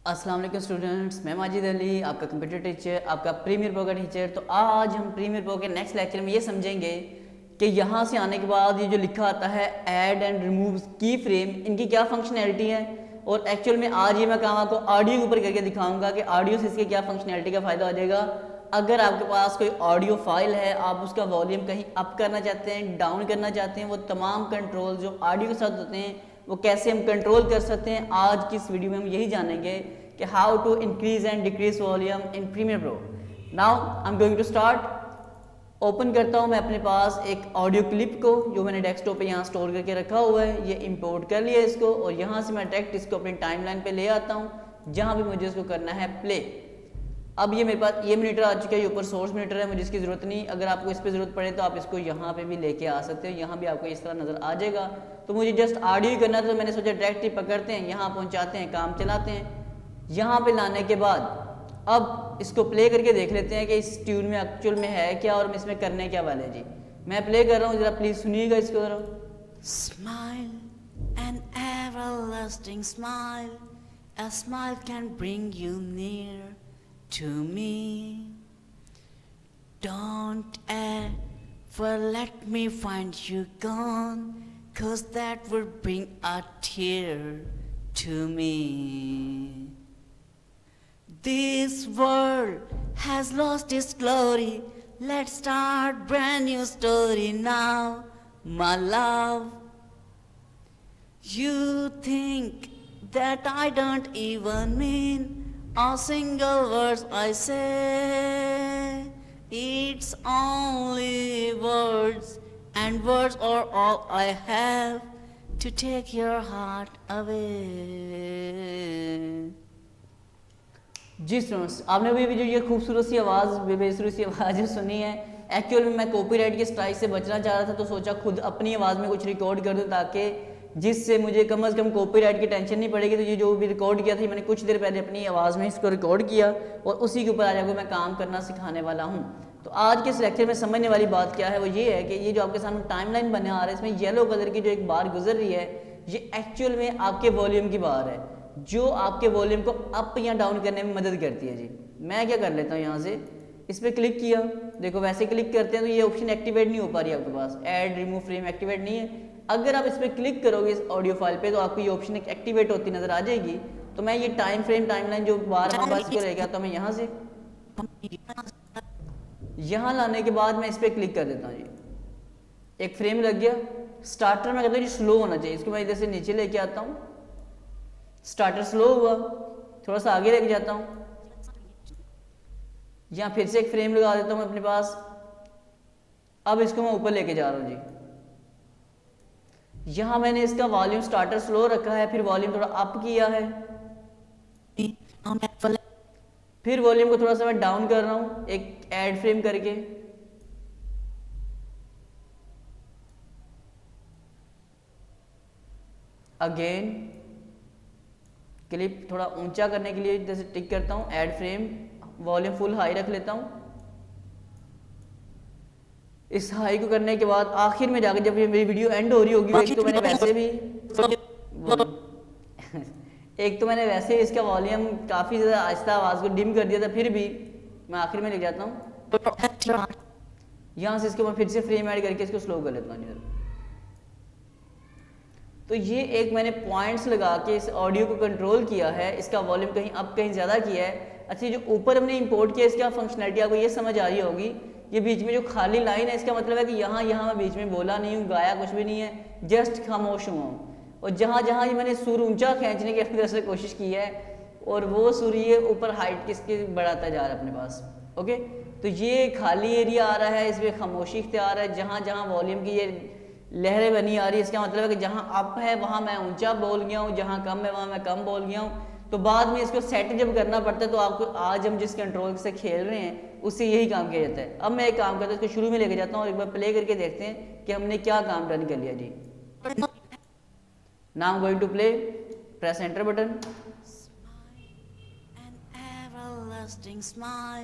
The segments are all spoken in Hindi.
अस्सलाम वालेकुम स्टूडेंट्स, मैं माजिद अली, आपका कंप्यूटर टीचर, आपका प्रीमियर प्रो का टीचर। तो आज हम प्रीमियर प्रो के नेक्स्ट लेक्चर में ये समझेंगे कि यहाँ से आने के बाद ये जो लिखा आता है ऐड एंड रिमूव की फ्रेम, इनकी क्या फंक्शनैलिटी है। और एक्चुअल में आज ये मैं काम आपको ऑडियो के ऊपर करके दिखाऊंगा कि ऑडियो से इसके क्या फंक्शनैलिटी का फ़ायदा हो जाएगा। अगर आपके पास कोई ऑडियो फाइल है, आप उसका वॉल्यूम कहीं अप करना चाहते हैं, डाउन करना चाहते हैं, वो तमाम कंट्रोल जो ऑडियो के साथ होते हैं वो कैसे हम कंट्रोल कर सकते हैं, आज की इस वीडियो में हम यही जानेंगे कि how to increase and decrease volume in Premiere Pro. Now I am going to start. Open करता हूँ मैं अपने पास एक ऑडियो क्लिप को जो मैंने डेस्कटॉप पे यहाँ स्टोर करके रखा हुआ है। ये इंपोर्ट कर लिया इसको और यहाँ से मैं डायरेक्ट इसको अपनी टाइमलाइन पे ले आता हूँ जहाँ भी मुझे इसको करना है प्ले। अब ये मेरे पास ये मॉनिटर आ चुका है, ये ऊपर सोर्स मॉनिटर है, मुझे इसकी ज़रूरत नहीं। अगर आपको इस पर ज़रूरत पड़े तो आप इसको यहाँ पे भी लेके आ सकते हो, यहाँ भी आपको इस तरह नज़र आ जाएगा। तो मुझे जस्ट ऑडियो ही करना था तो मैंने सोचा डायरेक्ट ही पकड़ते हैं, यहाँ पहुँचाते हैं, काम चलाते हैं। यहाँ पे लाने के बाद अब इसको प्ले करके देख लेते हैं कि इस ट्यून में एक्चुअल में है क्या और इसमें करने क्या वाले जी। मैं प्ले कर रहा हूँ, ज़रा प्लीज़ सुनिएगा इसको ज़रा। Smile, an everlasting smile, a smile can bring you near to me. Don't ever let me find you gone, 'cause that would bring a tear to me. This world has lost its glory, let's start brand new story now, my love. You think that I don't even mean a single word I say. It's only words, and words are all I have to take your heart away. जी स्टूडेंट्स, आपने अभी जो ये खूबसूरत सी आवाज़, बेसुरी सी आवाज़ सुनी है, एक्चुअल में मैं कॉपीराइट के स्ट्राइक से बचना चाह रहा था तो सोचा खुद अपनी आवाज़ में कुछ रिकॉर्ड कर दूं ताकि जिससे मुझे कम से कम कॉपीराइट की टेंशन नहीं पड़ेगी। तो ये जो भी रिकॉर्ड किया था मैंने कुछ देर पहले अपनी आवाज़ में इसको रिकॉर्ड किया और उसी के ऊपर आज आपको मैं काम करना सिखाने वाला हूँ। तो आज के इस लेक्चर में समझने वाली बात क्या है, वो ये है कि ये जो आपके सामने टाइमलाइन बने आ रहा है, इसमें येलो कलर की जो एक बार गुजर रही है, ये एक्चुअल में आपके वॉल्यूम की बार है जो आपके वॉल्यूम को अप या डाउन करने में मदद करती है जी। मैं क्या कर लेता हूँ, यहाँ से इस पर क्लिक किया, देखो वैसे क्लिक करते हैं तो ये ऑप्शन एक्टिवेट नहीं हो पा रही है आपके पास, ऐड रिमूव फ्रेम एक्टिवेट नहीं है। अगर आप इस पर क्लिक करोगे इस ऑडियो फाइल पे तो आपको ये ऑप्शन एक्टिवेट होती नजर आ जाएगी। तो मैं ये टाइम फ्रेम टाइमलाइन जो बार बार को रहेगा तो मैं यहाँ से यहाँ लाने के बाद मैं इस पर क्लिक कर देता हूँ जी। एक फ्रेम लग गया। स्टार्टर में कहता हूँ स्लो होना चाहिए, इसको मैं इधर से नीचे लेके आता हूँ, स्टार्टर स्लो हुआ, थोड़ा सा आगे लेके जाता हूँ, यहाँ फिर से एक फ्रेम लगा देता हूँ अपने पास। अब इसको मैं ऊपर लेके जा रहा हूँ जी। यहाँ मैंने इसका वॉल्यूम स्टार्टर स्लो रखा है, फिर वॉल्यूम थोड़ा अप किया है, फिर वॉल्यूम को थोड़ा सा मैं डाउन कर रहा हूँ एक ऐड फ्रेम करके। अगेन क्लिप थोड़ा ऊंचा करने के लिए जैसे टिक करता हूँ, add frame, volume full high रख लेता हूँ। इस हाई को करने के बाद आखिर में जाकर जब ये मेरी वीडियो एंड हो रही होगी, एक तो मैंने वैसे भी इसका वॉल्यूम काफ़ी ज़्यादा आहिस्ता आवाज़ को डिम कर दिया था, फिर भी मैं आखिर में ले जाता हूँ। यहाँ से इसके बाद फिर से फ्रेम ऐड करके इसको स्लो कर लेता हूँ। तो ये एक मैंने पॉइंट्स लगा के इस ऑडियो को कंट्रोल किया है, इसका वॉल्यूम कहीं अप कहीं ज़्यादा किया है। अच्छा, जो ऊपर हमने इंपोर्ट किया इसका फंक्शनैलिटी आपको ये समझ आ रही होगी। ये बीच में जो खाली लाइन है इसका मतलब है कि यहाँ मैं बीच में बोला नहीं हूँ, गाया कुछ भी नहीं है, जस्ट खामोश हुआ हूँ। और जहाँ ये मैंने सुर ऊंचा खींचने की अपनी तरफ से कोशिश की है और वो सुर ये ऊपर हाइट किसके बढ़ाता जा रहा है अपने पास। ओके, तो ये खाली एरिया आ रहा है, इसमें खामोशी इख्तियार है। जहाँ वॉल्यूम की ये लहरें बनी आ रही है, इसका मतलब है कि जहाँ अप है वहाँ मैं ऊंचा बोल गया हूँ, जहाँ कम है वहाँ मैं कम बोल गया हूँ। तो बाद में इसको सेट जब करना पड़ता है तो आपको आज हम जिस कंट्रोल से खेल रहे हैं उससे यही काम किया जाता है। अब मैं एक काम करता हूँ, इसको शुरू में लेके जाता हूँ और एक बार प्ले करके देखते हैं कि हमने क्या काम डन कर लिया जी। Now going to play, press enter button.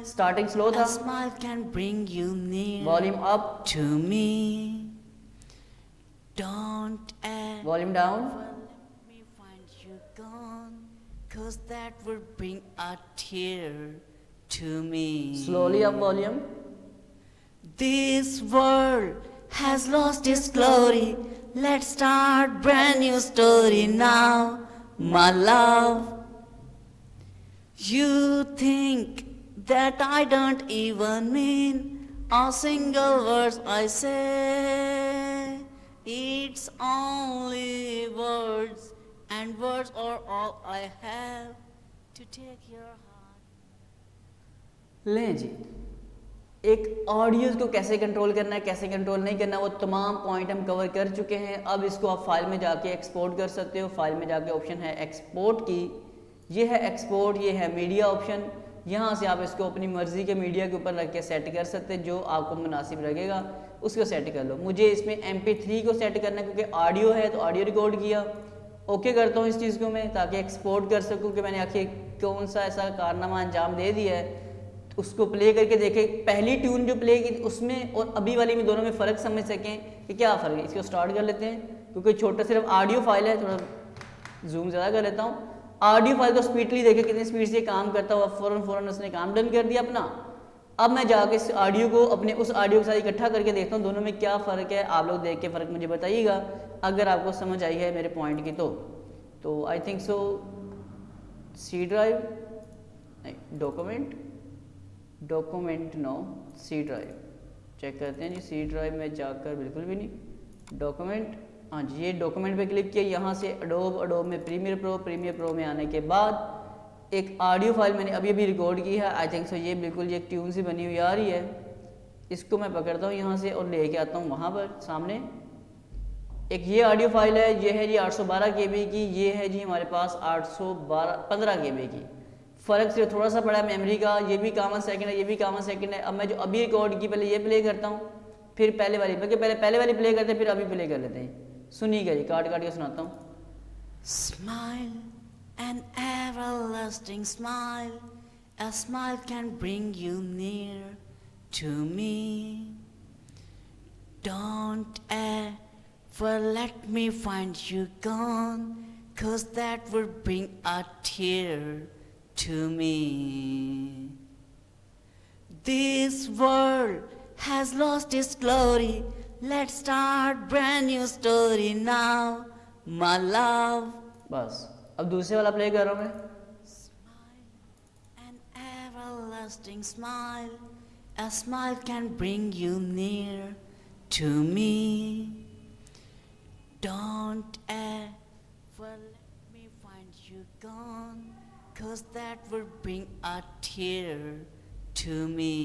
Starting slow था, volume up, Don't volume down, 'cause that would bring a tear to me. Slowly up volume. This world has lost its glory. Let's start brand new story now, my love. You think that I don't even mean a single word I say. It's only words, and words are all I have to take your heart. लें जी, एक ऑडियोज़ को कैसे कंट्रोल करना है, कैसे कंट्रोल नहीं करना, वो तमाम पॉइंट हम कवर कर चुके हैं. अब इसको आप फाइल में जाके एक्सपोर्ट कर सकते हो. फाइल में जाके ऑप्शन है एक्सपोर्ट की, ये है एक्सपोर्ट, ये है मीडिया ऑप्शन. यहाँ से आप इसको अपनी मर्ज़ी के मीडिया के ऊपर रख के सेट कर सकते हैं, जो आपको मुनासिब लगेगा उसको सेट कर लो. मुझे इसमें MP3 को सेट करना है क्योंकि ऑडियो है, तो ऑडियो रिकॉर्ड किया. ओके करता हूँ इस चीज़ को मैं, ताकि एक्सपोर्ट कर सकूँ कि मैंने आखिर कौन सा ऐसा कारनामा अंजाम दे दिया है. उसको प्ले करके देखें, पहली ट्यून जो प्ले की उसमें और अभी वाली में दोनों में फ़र्क समझ सकें कि क्या फ़र्क है. इसको स्टार्ट कर लेते हैं क्योंकि छोटा सिर्फ ऑडियो फाइल है. थोड़ा जूम ज़्यादा कर लेता हूँ. ऑडियो फाइल को स्पीडली देखें कितनी स्पीड से काम करता हुआ. फ़ौरन उसने काम डन कर दिया अपना. अब मैं जाके इस ऑडियो को अपने उस ऑडियो के साथ इकट्ठा करके देखता हूँ दोनों में क्या फ़र्क है. आप लोग देख के फ़र्क मुझे बताइएगा अगर आपको समझ आई है मेरे पॉइंट की. तो I think so C drive नहीं, document no, C drive check करते हैं जी. सी ड्राइव में जाकर बिल्कुल भी नहीं, डॉक्यूमेंट, हाँ जी ये डॉक्यूमेंट पे क्लिक किया. यहाँ से अडोब में प्रीमियर प्रो में आने के बाद एक ऑडियो फाइल मैंने अभी रिकॉर्ड की है. आई थिंक सो ये बिल्कुल एक ट्यून सी बनी हुई आ रही है. इसको मैं पकड़ता हूँ यहाँ से और लेके आता हूँ वहाँ पर सामने. एक ये ऑडियो फाइल है, ये है जी 812 KB की, ये है जी हमारे पास 15 KB की. फ़र्क सिर्फ थोड़ा सा पड़ा है मेमोरी का. ये भी कामन सेकंड है, ये भी कामन सेकंड है. अब मैं जो अभी रिकॉर्ड की पहले ये प्ले करता हूँ, फिर पहले वाली, बल्कि पहले वाली प्ले करते हैं फिर अभी प्ले कर लेते हैं. सुनिएगा जी, काट के सुनाता हूँ. Smile, an everlasting smile. A smile can bring you near to me. Don't ever let me find you gone, 'cause that would bring a tear to me. This world has lost its glory. Let's start brand new story now, my love. बस अब दूसरे वाला प्ले कर रहा हूँ मैं. Smile, an everlasting smile. A smile can bring you near to me. Don't ever let me find you gone, 'cause that would bring a tear to me.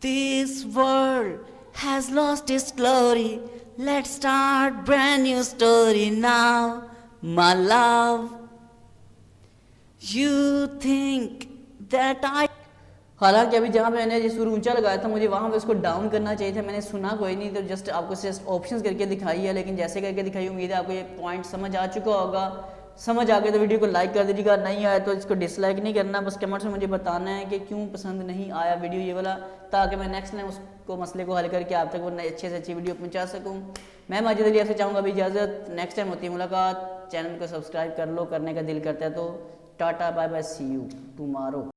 This world has lost its glory. Let's start brand new story now, my love. You think that I हालांकि अभी जहाँ पे मैंने ये सुर ऊंचा लगाया था मुझे वहाँ पे उसको डाउन करना चाहिए था. मैंने सुना कोई नहीं, तो जस्ट आपको सिर्फ ऑप्शंस करके दिखाई है. लेकिन जैसे करके दिखाई, उम्मीद है आपको ये पॉइंट समझ आ चुका होगा. समझ आ गया तो वीडियो को लाइक कर दीजिएगा, नहीं आया तो इसको डिसलाइक नहीं करना. बस कमेंट्स में मुझे बताना है कि क्यों पसंद नहीं आया वीडियो ये वाला, ताकि मैं नेक्स्ट टाइम उसको मसले को हल करके आप तक वो अच्छे से अच्छी वीडियो पहुँचा सकूँ. मैं माजिद अली आपसे चाहूँगा अभी इजाज़त. नेक्स्ट टाइम होती है मुलाकात. चैनल को सब्सक्राइब कर लो, करने का दिल करता है तो tata bye bye, see you tomorrow.